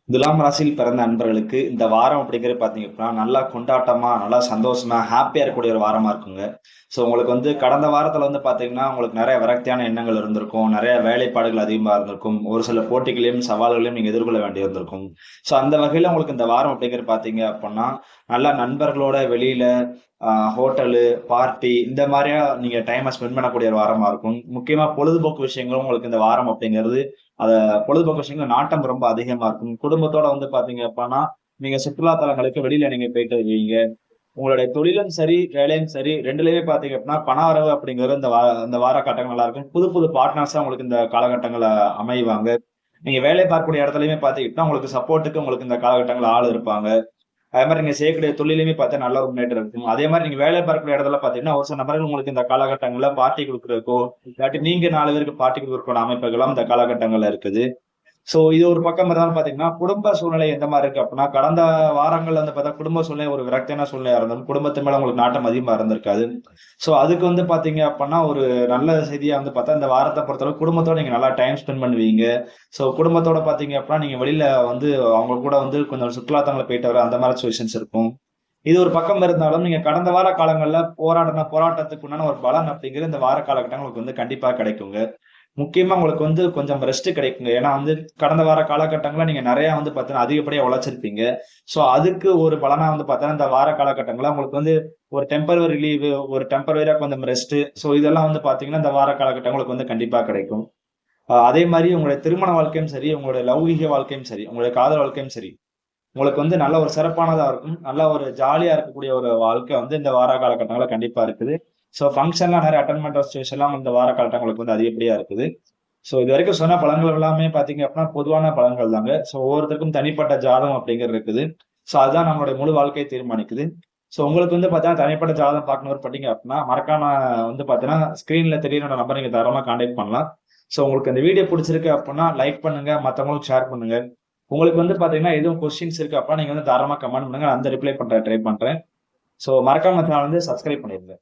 துலாம் ராசியில் பிறந்த அன்பர்களுக்கு இந்த வாரம் அப்படிங்கிறது பார்த்தீங்க அப்படின்னா, நல்லா கொண்டாட்டமா, நல்லா சந்தோஷமா, ஹேப்பியா இருக்கக்கூடிய ஒரு வாரமா இருக்குங்க. ஸோ உங்களுக்கு வந்து கடந்த வாரத்துல வந்து பார்த்தீங்கன்னா, உங்களுக்கு நெறைய விரக்தியான எண்ணங்கள் இருந்திருக்கும். நெறைய வேலைப்பாடுகள் அதிகமா இருந்திருக்கும். ஒரு சில போட்டிகளையும், சவால்களையும் நீங்க எதிர்கொள்ள வேண்டியிருந்திருக்கும். ஸோ அந்த வகையில உங்களுக்கு இந்த வாரம் அப்படிங்கிறது பார்த்தீங்க அப்படின்னா, நல்லா நண்பர்களோட வெளியில ஹோட்டலு, பார்ட்டி இந்த மாரியா நீங்க டைம ஸ்பெண்ட் பண்ணக்கூடிய ஒரு வாரமா இருக்கும். முக்கியமா பொழுதுபோக்கு விஷயங்களும் உங்களுக்கு இந்த வாரம் அப்படிங்கிறது அத பொழுதுபோக்கு விஷயங்கள் நாட்டம் ரொம்ப அதிகமா இருக்கும். குடும்பத்தோட வந்து பாத்தீங்க அப்பன்னா, நீங்க சுற்றுலா தலங்களுக்கு வெளியில நீங்க போயிட்டு வருவீங்க. உங்களுடைய தொழிலும் சரி, வேலையும் சரி 2லயுமே பாத்தீங்க அப்படின்னா, பண வரவு அப்படிங்கிறது இந்த வார கட்டங்கள் நல்லா இருக்கும். புது புது பார்ட்னர்ஸா உங்களுக்கு இந்த காலகட்டங்கள்ல அமைவாங்க. நீங்க வேலை பார்க்கக்கூடிய இடத்துலயுமே பாத்தீங்கன்னா, உங்களுக்கு சப்போர்ட்டுக்கு உங்களுக்கு இந்த காலகட்டங்கள்ல ஆள் இருப்பாங்க. அதே மாரி நீங்க செய்யக்கூடிய தொழிலுமே பார்த்தா நல்ல ஒரு முன்னேற்றம் இருக்கும். அதே மாரி நீங்க வேலை பார்க்கக்கூடிய இடத்துல பார்த்தீங்கன்னா, ஒரு சில நபர்கள் உங்களுக்கு இந்த காலகட்டங்கள்ல பார்ட்டி குடுக்குறதுக்கோ, இல்லாட்டி நீங்க 4 பேருக்கு பார்ட்டி குடுக்குறதுக்கான அமைப்புகளும் இந்த காலகட்டங்கள்ல இருக்குது. சோ இது ஒரு பக்கம் இருந்தாலும் பாத்தீங்கன்னா, குடும்ப சூழ்நிலை எந்த மாரி இருக்கு அப்டின்னா, கடந்த வாரங்கள்ல வந்து பார்த்தா குடும்ப சூழ்நிலை ஒரு விரக்தியான சூழ்நிலையா இருந்தாலும், குடும்பத்து மேல உங்களுக்கு நாட்டம் அதிகமா இருந்திருக்காது. சோ அதுக்கு வந்து பாத்தீங்க அப்பன்னா, ஒரு நல்ல செய்தியா வந்து பார்த்தா, இந்த வாரத்த பொறுத்தளவு குடும்பத்தோட நீங்க நல்லா டைம் ஸ்பெண்ட் பண்ணுவீங்க. சோ குடும்பத்தோட பாத்தீங்க அப்டின்னா, நீங்க வெளியில வந்து அவங்க கூட வந்து கொஞ்சம் சுற்றுலா தலங்கள் போயிட்டு வர அந்த மாரி சிச்சுவேஷன்ஸ் இருக்கும். இது ஒரு பக்கம் இருந்தாலும், நீங்க கடந்த வார காலங்கள்ல போராட்டத்துக்கு உண்டான ஒரு பலன் அப்டிங்கிறது இந்த வார காலகட்டங்கள் உங்களுக்கு வந்து கண்டிப்பா கிடைக்குங்க. முக்கியமா உங்களுக்கு வந்து கொஞ்சம் ரெஸ்ட் கிடைக்குங்க. ஏன்னா வந்து கடந்த வார காலகட்டங்கள்ல நீங்க நெறைய வந்து பார்த்தீங்கன்னா, அதிகப்படியா உழைச்சிருப்பீங்க. சோ அதுக்கு ஒரு பலனா வந்து பார்த்தீங்கன்னா, இந்த வார காலகட்டங்கள்ல உங்களுக்கு வந்து ஒரு டெம்பரவரி லீவு, ஒரு டெம்பரவரியா கொஞ்சம் ரெஸ்ட். சோ இதெல்லாம் வந்து பார்த்தீங்கன்னா, இந்த வார காலகட்டம் உங்களுக்கு வந்து கண்டிப்பா கிடைக்கும். அதே மாரி உங்களுடைய திருமண வாழ்க்கையும் சரி, உங்களுடைய லௌகீக வாழ்க்கையும் சரி, உங்களுடைய காதல் வாழ்க்கையும் சரி, உங்களுக்கு வந்து நல்ல ஒரு சிறப்பானதா இருக்கும். நல்ல ஒரு ஜாலியா இருக்கக்கூடிய ஒரு வாழ்க்கை வந்து இந்த வார காலகட்டங்கள்ல கண்டிப்பா இருக்குது. சோ ஃபங்ஷன்லாம் நெறைய அட்டெண்ட் பண்ற சிச்சுவேஷன்லாம் இந்த வார காலகட்டங்களுக்கு வந்து அதிகப்படியா இருக்குது. சோ இதுவரைக்கும் சொன்ன பலன்கள் எல்லாமே பார்த்தீங்க அப்படின்னா, பொதுவான பலன்கள் தாங்க. சோ ஒவ்வொருத்தருக்கும் தனிப்பட்ட ஜாதகம் அப்படிங்கிறது இருக்குது. சோ அதுதான் நம்மளுடைய முழு வாழ்க்கையை தீர்மானிக்குது. சோ உங்களுக்கு வந்து பார்த்தீங்கன்னா, தனிப்பட்ட ஜாதகம் பார்க்கணும் விருப்பப்பட்டீங்க அப்படின்னா, மறக்காம வந்து பார்த்தீங்கன்னா, ஸ்கிரீன்ல தெரியிற நம்பர நீங்க தாராளமா கான்டாக்ட் பண்ணலாம். சோ உங்களுக்கு இந்த வீடியோ புடிச்சிருக்கு அப்படின்னா, லைக் பண்ணுங்க. மத்தவங்களுக்கு ஷேர் பண்ணுங்க. உங்களுக்கு வந்து பார்த்தீங்கன்னா, எதுவும் கொஸ்டின்ஸ் இருக்கு அப்படின்னா, நீங்க வந்து தாராளமா கமெண்ட் பண்ணுங்க. நான் வந்து ரிப்ளை பண்ற ட்ரை பண்றேன். சோ மறக்காம சேனல் வந்து சப்ஸ்கிரைப் பண்ணிருங்க.